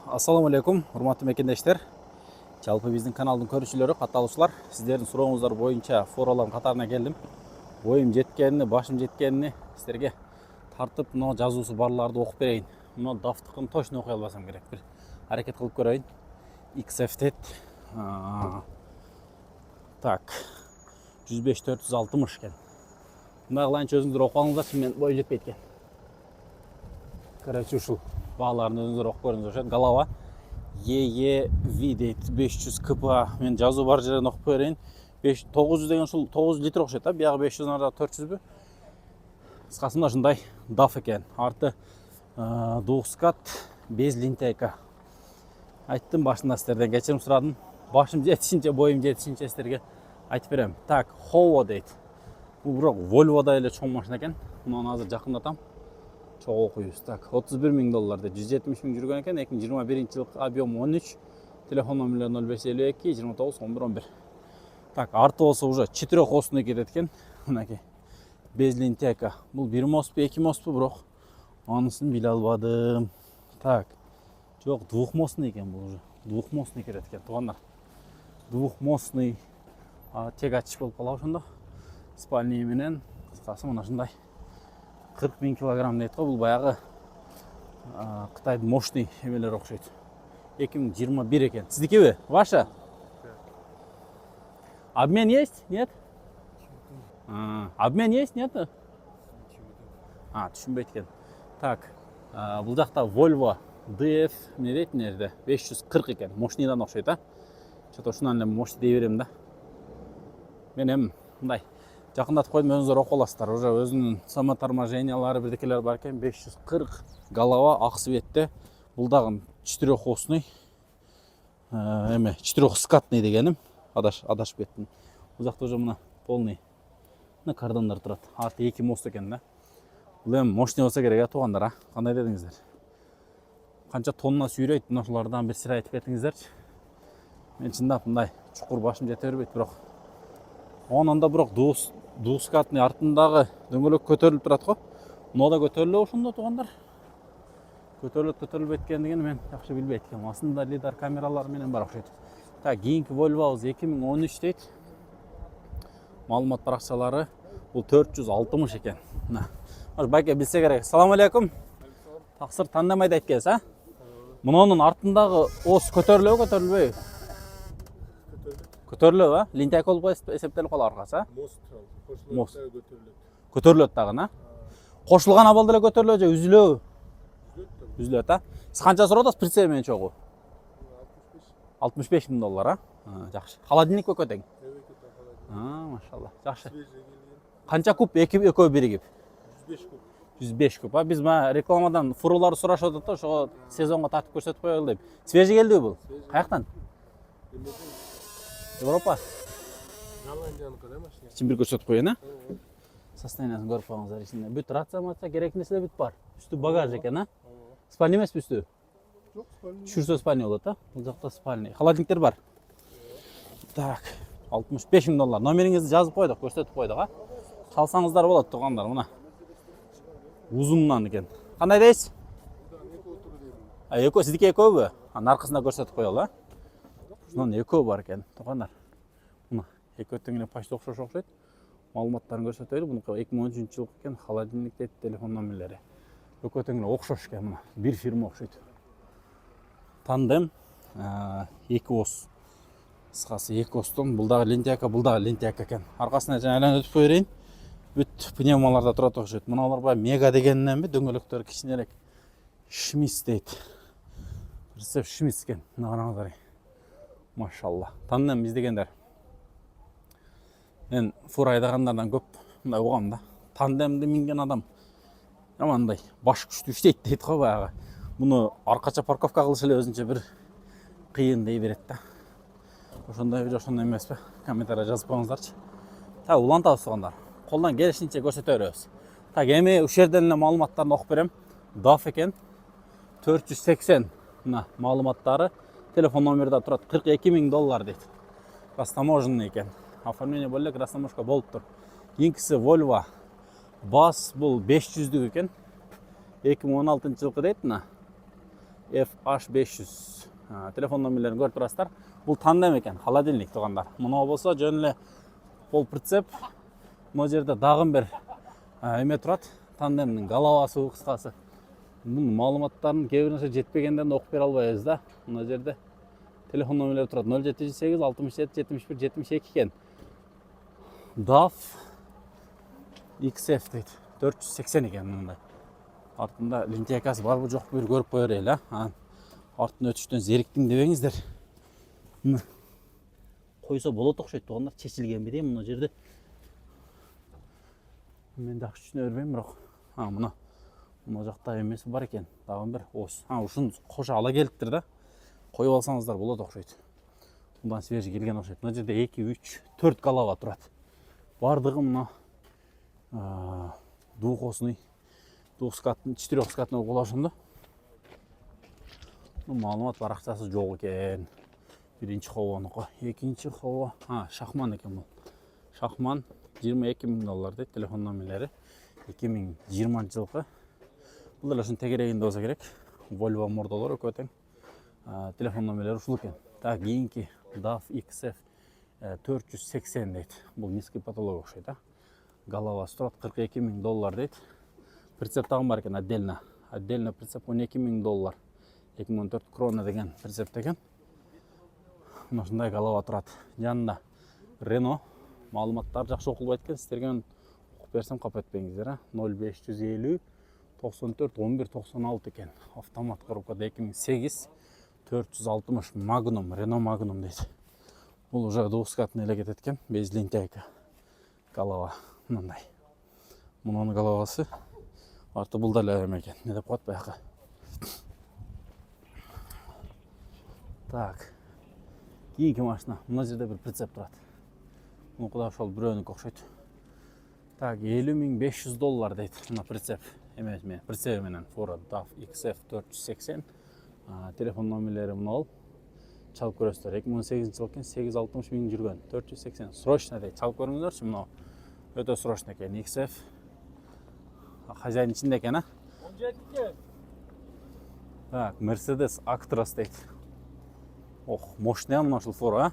Ассаламу алейкум, урматтуу мекендештер. Жалпы биздин каналдын көрүүчүлөрү, катталуучулар, сиздердин сурооңуздар боюнча форалардын катарына келдим. Боюм жеткенini, башым жеткенini сиздерге тартып, мына жазуусу барларды окуп берейин. Мына дафтыкын точно окуй албасам керек. Бир аракет кылып көрөйүн. XF дейт. Так. 105-460 экен. Мындай кылайынча өзүңүздөр окуп алыңыздарчы, мен боюм жетпейт экен. Короче, ушул бааларын өзүңүздөр окуп көрүңүздөр окшойт. Голова EEV дейт, 500 кПа. Мен жазуу бар жерден окуп берейин. 900 деген ушул 900 литр окшойт да, биягы 500 арада 400бү? Кыскасы мына ушундай DAF экен. Арты двухскат без линтейка. Айттым башында сиздерден кечирим сурадым. Башым жетишинче, боюм жетишинче сиздерге айтып берем. Так, Howo дейт. Бул бирок Volvo'да эле чоң машина экен. Муну азыр жакындатам. Чогуу окуйбуз. Так, $31,000 дейт. 170 миң жүргөн экен. 2021-жылык объем 13. Телефон номерлери 0552 29 11 11. Так, арты болсо уже 4-осный кетет экен. Мынакей. Без линтейка. Бул 1 мостпу, 2 мостпу, бирок анысын биле албадым. Так. Жок, двухмостный экен бул уже. Двухмостный кетет экен, туугандар. Двухмостный. Тек ачыш болуп калабы ошондо. Спальный менен, кыскасы мына ушундай. 40 000 килограмм дейт го, бул баягы Кытайдын мощный эмелери окшойт. 2021 экен. Сиздикиби? Ваша? Обмен есть? Нет? Обмен есть? Нет? Түшүнбөйт экен. Так, бул жакта Volvo DF эмне дейт мына жерде? 540 экен. Мощныйдан окшойт, а? Чото ушунан эле мощный дей берем да. Мен эми мындай жакындатып койдум, өзүңүздөр окуп аласыздар. Уже өзүнүн самоторможениялары бирдекелер бар экен. 540 голова ак цветте. Бул дагы 4-осный. Эме 4-скатный дегеним. Адашып кеттим. Бул жакта уже мына полный мына кардондар турат. Арты 2 мост экен да. Бул эми мощный болсо керек, туугандар, а? Кандай дедиңиздер? Канча тонна сүйрөйт, мына ушулардан бир сыр айтып кетиңиздерчи. Мен чындап мындай чукур башым жете бербейт, бирок онда бирок двускатный артындагы дөңгөлөк көтөрүлүп турат го. Мына да көтөрүлөбү ошондо, туугандар? Көтөрүлүп эткендигин мен жакшы билбейт экенмин. Астында лидар камералары менен бар окшойт. Так, кийинки Volvo 2013 дейт. Маалымат баракчалары бул 460 экен. Мына. Байке билсе керек. Салам алейкум. Таксыр тандамайды айткенсиз, а? Мунунун артындагы ос көтөрүлөбү, көтөрүлбөйбү? Көтөрүлөбү, а? Линтейка болуп эсептелип калат аркасы, а? Мост көтөрүлөт дагы, а? Кошулган абалда эле көтөрүлөбү же үзүлөбү? Үзүлөт, а? Сиз канча сурап атасыз прицеп менен чогуу? $65,000, а? Жакшы. Холодильник көтөң? Машалла. Жакшы. Канча куб экөө биригип? 105 куб. Биз мына рекламадан фураларды сурашып атат да, ошого сезонго тартып көрсөтүп коелу деп. Свежий келдиби бул? Каяктан? Европа? Голландияныкы да машина. Ичин бир көрсөтүп коеюн, а? Состояниясын көрүп коюңуздар. Ичинде бүт рация керек нерселер бүт бар. Үстү багаж экен, а? Спальный эмеспи үстү? Жок, спальный. Түшүрсө спальный болот, а? Бул жакта спальный. Холодильниктер бар. Так, $65,000. Номериңизди жазып койдук, көрсөтүп койдук, а? Чалсаңыздар болот, туугандар, мына. Узунунан экен. Кандай дейсиз? Экөө, сиздики экөөбү? Наркысында көрсөтүп коелу, а? Ушунан экөө бар экен, туугандар. Мына экөө теңине почти окшош окшойт. Маалыматтарын көрсөтөйлү. Муну 2013-жылык экен, холодильник дейт, телефон номерлери. Экөө теңине окшош экен, мына. Бир фирма окшойт. Тандем 2 ос. Кыскасы 2 остон бул дагы линтейка экен. Аркасына жана айланып өтүп берейин. Бүт пневмаларда турат окшойт. Мыналар баягы мега дегенненби, дөңгөлөктөрү кичинерээк. Шмис дейт. Прицеп Шмис экен. Мына караңыздар. Машалла. Тандем издегендер. Мен фура айдагандардан көп мындай угам да. Тандемди минген адам жамандай баш күчтүү иштейт дейт го баягы. Муну аркача парковка кылыш эле өзүнчө бир кыйын дей берет да. Ошондойбу же ошондой эмеспи? Комментарийге жазып коюңуздарчы. Так, улантабыз туугандар. Колдон келишинче көрсөтө беребиз. Так, эми ушул жерден эле маалыматтарды окуп берем. DAF экен. 480 мына маалыматтары. Телефон номери да турат. $42,000 дейт. Растаможенный экен. Оформление болуп элек, растаможка болуптур. Кийинкиси Volvo Бас бул 500 экен. 2016-жылкы дейт мына. FH500. Telefon номерлерін көріп тұрасыздар. Бұл тандем екен, холодильник туғандар. Мынау болса жөн эле пол прицеп. Мына жерде дагы бир эме турат. Тандемнің головасы кыскасы. Бұның маалыматтарын кээ бир нерсе жетпегендерин окуп бере албайбыз да. Мына жерде телефон номерлери турат 0708 67 71 72 екен. DAF XF дейді. 480 екен мындай. Артында линейкасы бар бу жок бир көрүп кое берели. Артын өтүштөн зериктим дебеңиздер. Мына койсо болот окшойт тугандар, чечилгенби дейм мына жерде. Мен жакшы түшүнө бербейм, бирок мына жакта эмеси бар экен. Дагы бир ос. Ушуну кошо ала келиптир да. Коюп алсаңыздар болот окшойт. Мындан свежий келген окшойт. Мына жерде 2, 3, 4 голова турат. Бардыгы мына двухосный, двухскатный, четырехскатный кулашында. Маалымат бар, акчасы жок экен. Биринчи хованыкы, экинчи хова, Шахман экен бул. Шахман 22 000 доллар дейт, телефон номерлери. 2020 жылкы. Бул эле ушунун тегерегинде болсо керек. Volvo мордолор экөө тең. Телефон номерлери ушул экен. Так, кийинки DAF XF 480 дейт. Бул низкий потолок окшойт, Головасы турат 42 000 доллар дейт. Прицеп тагы бар экен отдельно. Отдельно прицеп 12 000 доллар. 2014 крона деген прицеп деген. Мындай голова турат. Жанында Renault маалыматтар жакшы окулбайт экен. Сиздерге окуп берсем кап этпеңиздер, 0550 94 11 96 экен. Автомат коробкада 2008 460 Magnum, Renault Magnum дейт. Бул уже двухскатный эле кетет экен, без лентяйка. Голова мындай. Мунун головасы арты бул деле эме экен. Не деп коет баягы. Так. Кийинки машина. Мына жерде бир прицеп турат. Муну кудай ошол бирөөнүкү окшойт. Так, 70 500 доллар дейт. Мына прицеп. Эме прицеп менен Ford DAF XF 480. Телефон номерлери мынау. Чалып көрөсүздөр. 2018 жыл экен, 860 000 жүргөн. 480. Срочно дейт. Чалып көрүңүздөр, мынау. Өтө срочно экен. XF. Хозяин ичинде экен, Так, Mercedes Actros дейт. Ох, мощный мына ушул фора,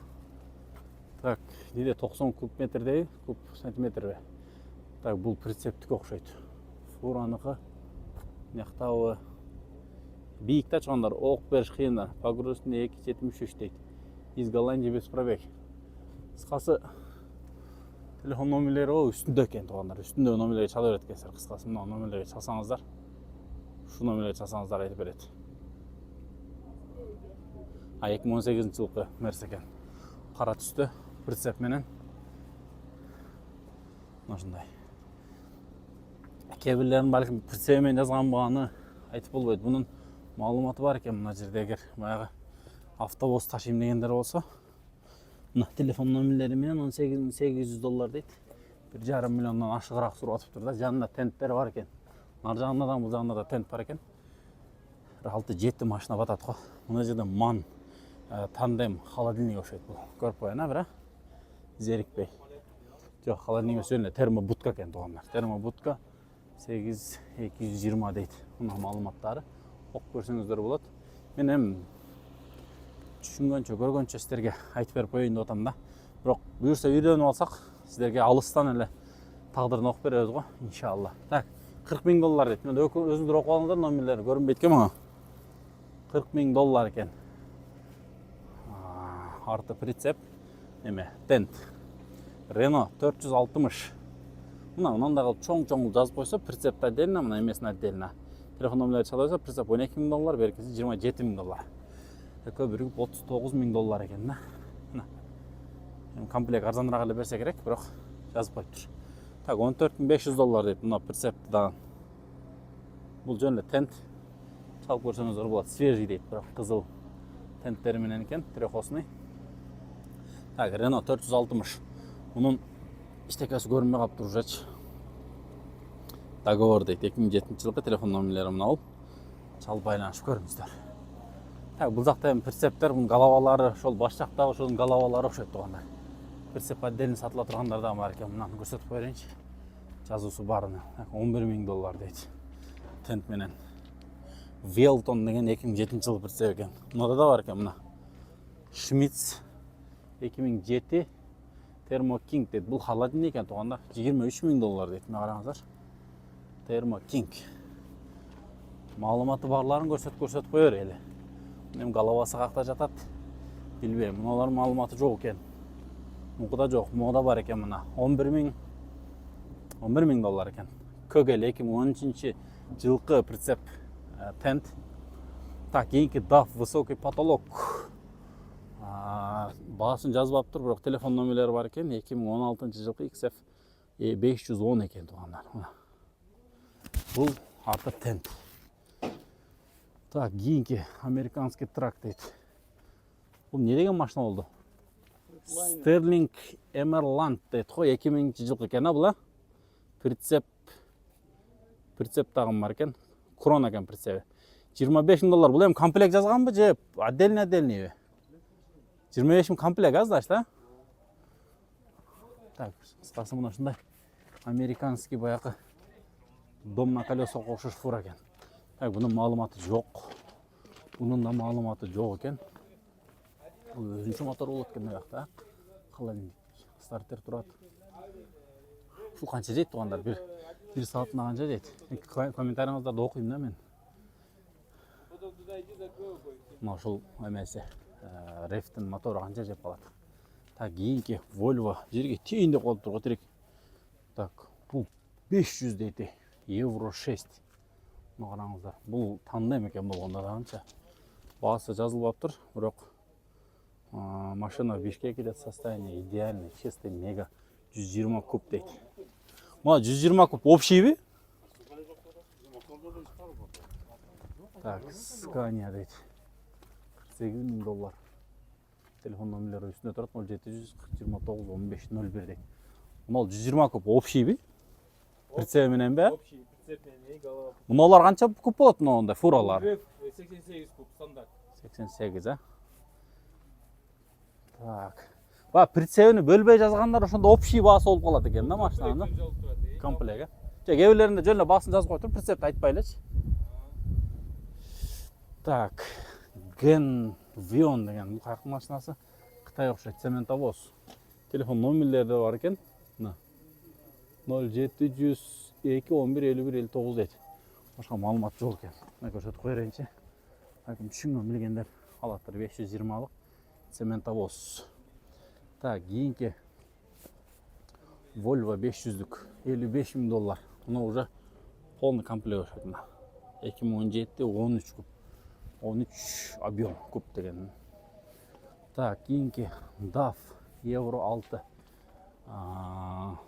Так, деде 90 куб метрдей, куб сантиметр. Так, бул прицептик окшойт. Фураныкы мактабы бийикте чыгандар, ок бериш кыйындар. Погрузный 273 дейт. Из Голландии без пробег. Кыскасы телефон номерлери үстүндө экен тугандар. Үстүндө номерлерди чала берет экенсиздер. Кыскасы мына номерлерди чалсаңыздар, ушул номерлерди чалсаңыздар айтып берет. 2018 жылкы Мерс экен. Кара түстө прицеп менен. Мындай. Кээ бирлерин балким прицеп менен жазган баганы айтып болбойт. Бунун маалыматы бар экен мына жерде, эгер баягы автобус ташыйм дегендер болсо. Мына телефон номерлери менен 18 800 доллар дейт. 1,5 миллиондон ашыгыраак суруп атыптыр да. Жанында тенттер бар экен. Нар жагында да, бул жагында да тент бар экен. 6-7 машина батат го. Мына жерде MAN тандем холодильник окшойт бул. Көрүп коеюн, бира. Зерикпей. Жок, холодильник эмес, эле термобудка экен тугандар. Термобудка 8220 дейт. Мына маалыматтары окуп көрсөңүздөр болот. Мен эми түшүнгөнчө, көргөнчө сиздерге айтып берип коеюн деп атам да. Бирок буюрса үйрөнүп алсак, сиздерге алыстан эле тагдырын окуп беребиз го, иншалла. Так, 40 000 доллар дейт. Мен өзүңүздөр окуп алыңыздар, номерлери көрүнбөйт экен мага. 40 000 доллар экен. Арты прицеп, эме, тент. Renault 460. Мындан дагы чоң-чоң жазып койсо, прицепти отдельно, мына эмесин отдельно. Телефон номерлери чала койсо, прицеп 12 000 доллар, беркеси 27 000 доллар. Экөө биригип 39 000 доллар экен да. Мына. Комплект арзаныраак эле берсе керек, бирок жазып коюптур. Так, 14 500 доллар дейт мына прицепти дагы. Бул жөн эле тент. Чалып көрсөңүздөр болот. Свежий дейт, бирок кызыл тенттери менен экен, трехосный. Так, Renault 460. Мунун иштекеси көрүнбөй калыптыр ужачы. Договор дейт. 2007 жылкы телефон номерлери мына. Чалып байланышып көрүңүздөр. Так, бул жакта эми прицептер, бунун головалары, ошол баш жактагы ошонун головалары окшойт тугандар. Прицеп отдельно сатыла тургандар да бар экен. Мынаны көрсөтүп коеюнчу. Жазуусу барын. 11 000 доллар дейт. Тент менен. Велтон деген 2007 жылы прицеп екен. Мынада да бар екен мына. Шмидц 2007 Thermo King дейді. Бұл холодильник екен туғанда. $23,000 дейді. Мына қараңыздар. Thermo King. Малыматы барларын көрсетіп қойыр елі. Мен головасы қақта жатады. Білбеймін. Мыналар малыматы жоқ екен. Мұқыда жоқ. Мұқыда бар екен мына. $11,000 екен. Көгел 2013 жылқы прицеп тент. Так, кейінгі DAF высокий потолок. Басын жазбап тұр, бірақ телефон номерлері бар екен. 2016 жылқы XF 510 екен туғандар. Бұл арты тент. Так, кейінгі американский трак дейді. Бұл не деген машина болды? Sterling Emerald дейді ғой, 2000 жылқы екен, бұл прицеп тағым бар екен. Крон екен прицебі. $25,000. Бұл ем комплект жазған бі, же отдельный бі? 25,000 комплект аз, да? Так, қысқасы мұна шындай. Американский баяқы дом на колесо қоқшыш фура екен. Так, бұның малыматы жоқ. Бұның да малыматы жоқ екен. Бұл өзінші мотор болады екен баяқта. Қалай стартер тұрады. Бұл қанша дейді туғандар? Bir saatine қанша дейді? Комментарияңыздарды оқимын да мен. Мына шыл әмәсі. Рефтің моторы қанша жеп қалады. Так, кейінгі Volvo жерге тейінде қолып тұрға терек. Так, бұл 500 дейді. Euro 6. Мұны қараңыздар. Бұл таңдайм екен болғанда да қанша. Басы жазылып тұр, бірақ машина Бишкек келеді состояние идеальный, чистый, мега 120 куб дейді. Мұна 120 куб общий бе? Так, Scania дейді. $48,000. Телефон номерлері үстінде тұрады. 0729-15-01 дейді. Мұна 120 куб общий бе? Прицебіменен бе? Мұналар қанша куб болады мұнда фуралар? 88 куб стандарт. 88, а? Так. Ба, прицебіні бөлбей жазғандар ошонда общий басы болып қалады екен да машинаны. Комплегі. Кейбіреулерінде жөніне басын жазып қойып тұр, прицепті айтпайлыч. Так. Genvion деген бұл қайқы машинасы. Қытай ұқсайды, цементовоз. Телефон номерлері де бар екен. 0702-11-51-59 дейді. Башқа малымат жоқ екен. Мен көрсетіп қойырайыншы. Әкім түсінген білгендер алаттыр 520-алық цементовоз. Так, кейінгі Volvo 500-дүк $55,000. Бұны уже полный комплект өшеді. 2017-де 13 куб. 13 объем куб деген. Так, кейінгі DAF Euro 6.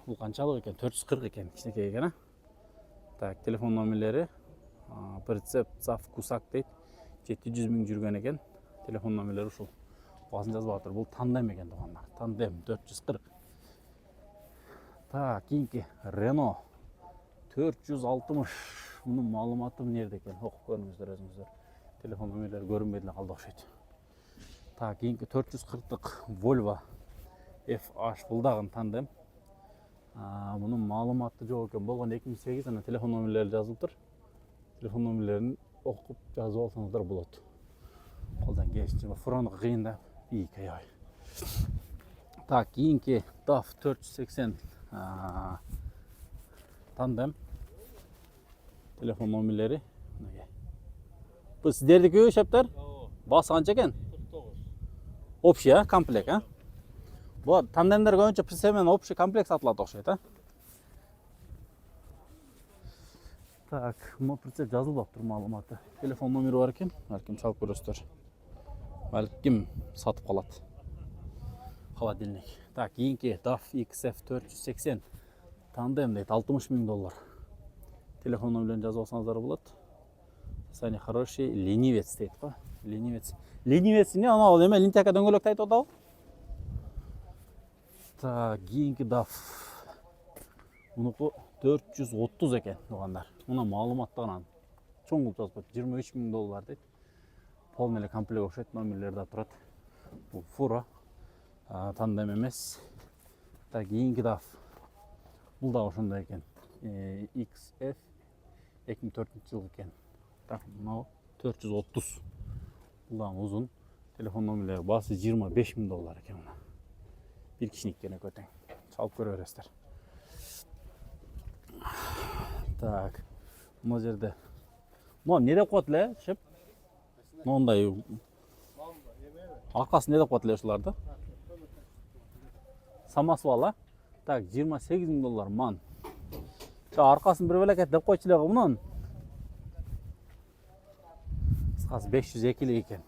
Бұл қаншалық екен? 440 екен. Кішінекей екен. Так, телефон номерлері. Прицеп Цаф Кусак дейді. 700,000 жүрген екен. Телефон номерлері ұшыл. Басын жазып атыр. Бұл тандем екен туғандар. Тандем 440. Так, кейінгі Renault 460. Бұның малыматы нерде екен? Оқып көріңіздер өзіңіздер. Телефон номерлері көрінбейді қалды оқшайды. Так, кейінгі 440-лық Volvo FH бұлдағын тандем. Бұның малыматы жоқ екен. Болған 2008 телефон номерлері жазылып тұр. Телефон номерлерін оқып жазып алсаңыздар болады. Қолдан келшінше фуроны қиында үй кайай. Так, кейінгі DAF 480 тандем. Телефон номерлері. Бұл сіздердікі өшептер? Басы қанша екен? 49. Общий, комплект, а? Бұл тандемдер көбінше прицепмен общий комплект сатылады оқшайды, а? Так, мұны прицеп жазылып тұр малыматы. Телефон номері бар екен, әркім шалып көресіздер. Әркім сатып қалады. Холодильник. Так, кейінгі DAF XF 480 тандем дейді, $60,000. Телефон номерлерін жазып алсаңыздар болады. Сәне хороший ленивец дейді қой. Ленивец. Ленивец не? Ана ол еме лентяка дөңгөлекті айтып отау? Так, кейінгі DAF. Мұнықы 430 екен оғандар. Мұна малыматтығынан чоң қылып жазып қойды. $23,000 дейді. Полный комплект оқшайды, номерлерді тұрады. Бұл фура. Тандем емес. Так, кейінгі DAF. Бұл да ошында екен. XF 2004 жыл екен. Так, мынау 430. Bundan uzun. Telefon nömrələri bası 25.000 dollar ekan buna. Bir kişilik gene kötəng. Çalıp görərsizlər. Так. Buna жерде. Non ne деп qo'ydilar, ship? Nonday. Arqasi ne деп qo'ydilar shularda? Samasvala. Так, 28.000 dollar man. Şu arqasini bir belakat deb qo'ychilar bunun. Qisqasi 502 ekan.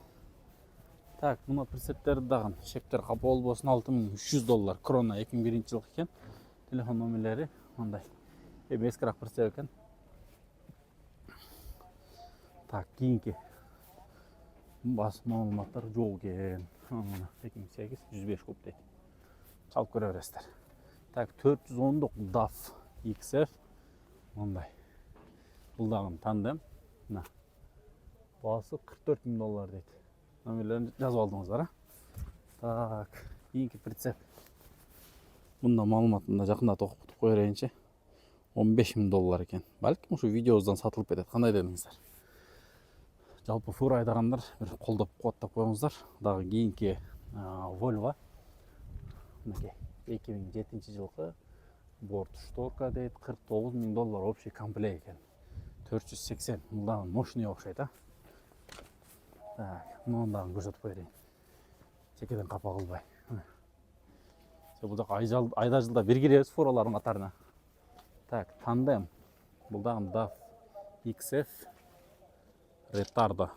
Так, buna pritsepleri dağın. Şepter kapı olmasın 6.300 dollar. Krona 2001 yıllık ekan. Telefon nömrələri monday. Eskiroq pritsep ekan. Так, keyingi bas ma'lumotlar yo'q ekan. Mana 2008 105 kub deydi. Çalıp ko'raverasizlar. Так, 419 DAF XF monday. Buldağın tandem. Mana. Bası 44.000 dollar deydi. Nömrələrini yazıb aldыңızlar, ha? Так, keyingi pritsep. Bunda ma'lumotunda жақында to'qib qo'yarayınca 15.000 dollar ekan. Balkim şu videomuzdan satılıp ketadi. Qanday dedingizlar? Жалпы фура айдагандар bir қолдап қуаттап қойыңыздар. Дағы кийинки Volvo. Мынакей 2007 жылғы борт шторка дейт 49.000 доллар общий комплект екен. 480. Мындан мощный окшойт, а? Так, мындан көрсөтүп коеюн. Чекеден капа кылбай. Бул жак айда жылда бир киребиз фуралардын катарына. Так, тандем. Бул дагы DAF XF Retarder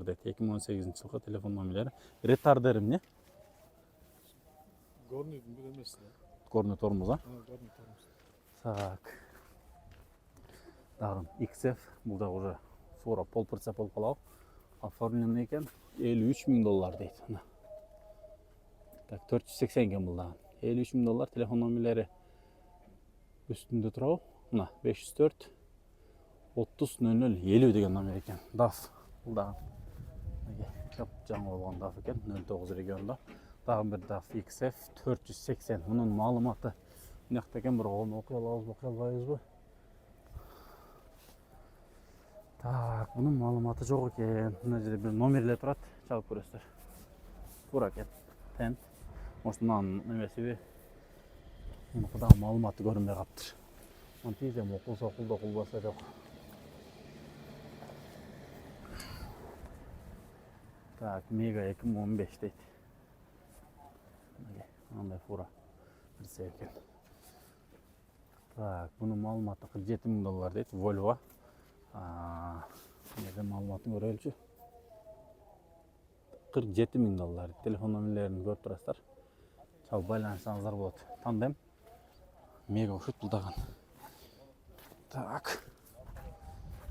deydi. 2018 жылғы телефон нөмірлері. Retarder эмне? Горный емес. Горный тормоз, а? Горный тормоз. Так. Дагы XF. Бул да уже фура пол прицеп болуп калабы. Оформленный екен. 53.000 доллар дейт. Так, 480 екен бул дагы. 53.000 доллар телефон нөмірлері үстүндө турабы. Мына 504 30.00 50 деген номер екен. DAF. Бұл дағы жаңа болған DAF екен. 09 регионда. Дағы бір DAF XF 480. Мұның малыматы неқті екен, бір оғын оқи алабыз бі. Так, бұның малыматы жоқ екен. Мұна жерде бір номерлер тұрады. Чалып көресіздер. Фура екен. Тент. Осынан немесі бе. Мұндағы малыматы көрінбей қаптыр. Оны тезем оқылса оқылбаса жоқ. Так, Mega 2015 deydi. Anday fura. Bir sevken. Так, bunun malumatı 47.000 dollar deydi. Volvo. Nerede malumatını görəyilçi? 47.000 dollar. Telefon nömrələrini görüp turasızlar. Çal baylanırsanızlar болады. Tandem. Mega uçut buldağın. Так.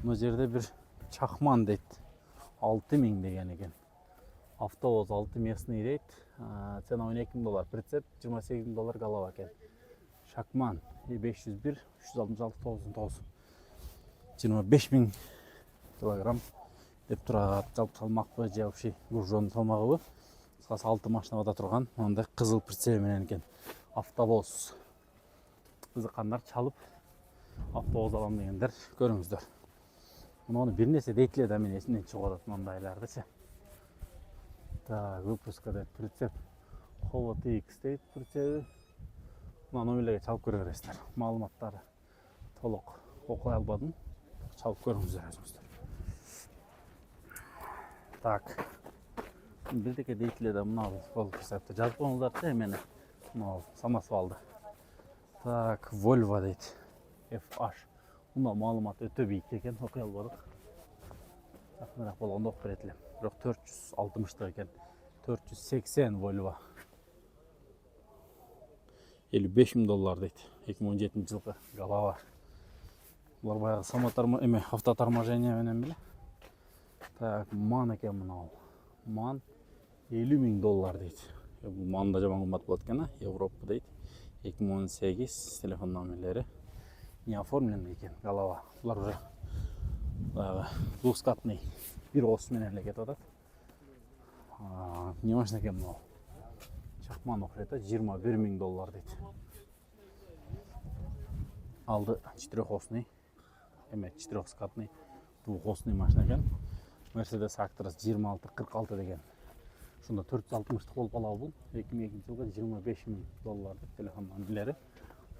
Bu жерде bir çakman deydi. 6.000 деген екен. Автобус 6 местный дейт. Цена 12.000 доллар. Прицеп 28.000 доллар голова екен. Шакман 501 366 99. 25.000 килограмм деп турат. Жалпы салмакпы же вообще гружон салмагыбы. Кыскасы 6 машинада турган. Мындай кызыл прицеп менен экен. Автобус. Кызыккандар чалып автобус алам дегендер көрүңүздөр. Муну бир нерсе дейтле да мен эсимден чыгып атат мындайлардычы. Так, выпуска дейт прицеп. Hovo TX дейт прицеби. Мына номерлерге чалып көрөбүрөсүздөр. Маалыматтары толук окуй албадым. Чалып көрүңүздөр өзүңүздөр. Так. Бирдеке дейтле да мына бол прицепти жазып коюңуздарчы эмени. Мына самосвалды. Так, Volvo дейт. FH. Мына маалымат өтө бийик экен, окуй албадык. Жакыныраак болгондо окуп берет элем. Бирок 460 екен. 480 Volvo. 55.000 доллар дейт. 2017 жылғы голова. Булар баягы самотарма эме автоторможение менен беле. Так, ман экен мынау. Ман 50.000 доллар дейт. Бул манда жаман кымбат болот экен, Европа дейт. 2018 телефон номерлери. Не оформленный екен голова. Булар уже двускатный bir ос менен эле кетип атат. Не машина экен мынау? Чакман окурет, 21.000 доллар дейт. Алды четырехосный, эме четырехскатный. Bu қосный машина екен. Mercedes Actros 2646 деген. Шунда 460 болып алау бұл. 2002 жылға $25,000 телефон номерлері.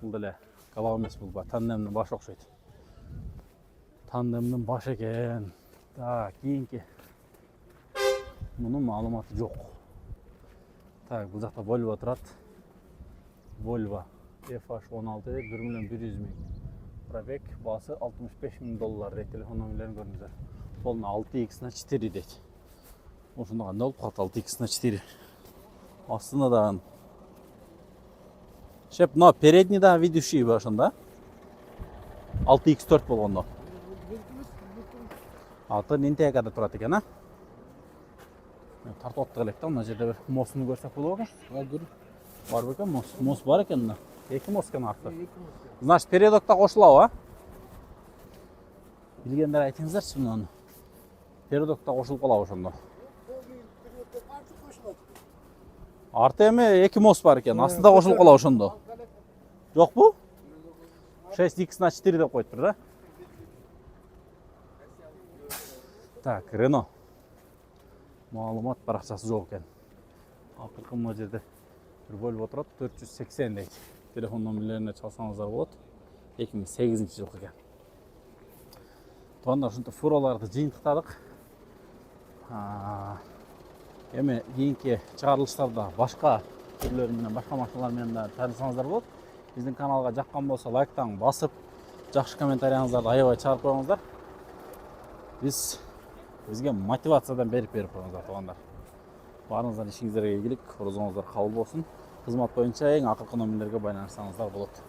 Бұл деле Galava емес бұл ба. Тандемнің башы оқшайды. Тандемнің башы екен. Так, кейінгі. Мұның маалыматы жоқ. Так, бұл жақта Volvo тұрады. Volvo FH16 1.100.000 пробег, басы $65,000 дейді. Телефон номерлерін көріңіздер. Қолына 6x/4 дейді. Осында қандай болып қалды 6x/4. Астында да шеп, мына переднийда ведущий бар ошонда. 6x4 болгондо. Аты Nintendo турат экен, а? Тартып отты элек да, мына жерде бир мостун көрсөк болот экен. Бар бекен мост. Мост бар экен мына. Эки мост экен арты. Значит, передокта кошулабы, а? Билгендер айтыңыздарчы муну. Передокта кошулуп калабы ошондо. Арты эми эки мост бар экен, астында кошулуп калабы ошондо. Жокпу? 6x/4 деп коюптур да. Так, Renault. Маалымат баракчасы жок экен. Акыркы мына жерде бир Volvo турат, 480 дейт. Телефон номерлерине чалсаңыздар болот. 2008 жылкы экен. Туугандар, ушинтип фураларды жыйынтыктадык. Эми кийинки чыгарылыштарда башка түрлөр менен, башка машиналар менен да таанышсаңыздар болот. Биздин каналга жаккан болсо лайктан басып, жакшы комментарияңыздарды аябай чыгарып коюңуздар. Бизге мотивациядан берип коюңуздар, туугандар. Барыңыздар ишиңиздерге ийгилик, орозоңуздар кабыл болсун. Кызмат боюнча эң акыркы номерлерге байланышсаңыздар болот.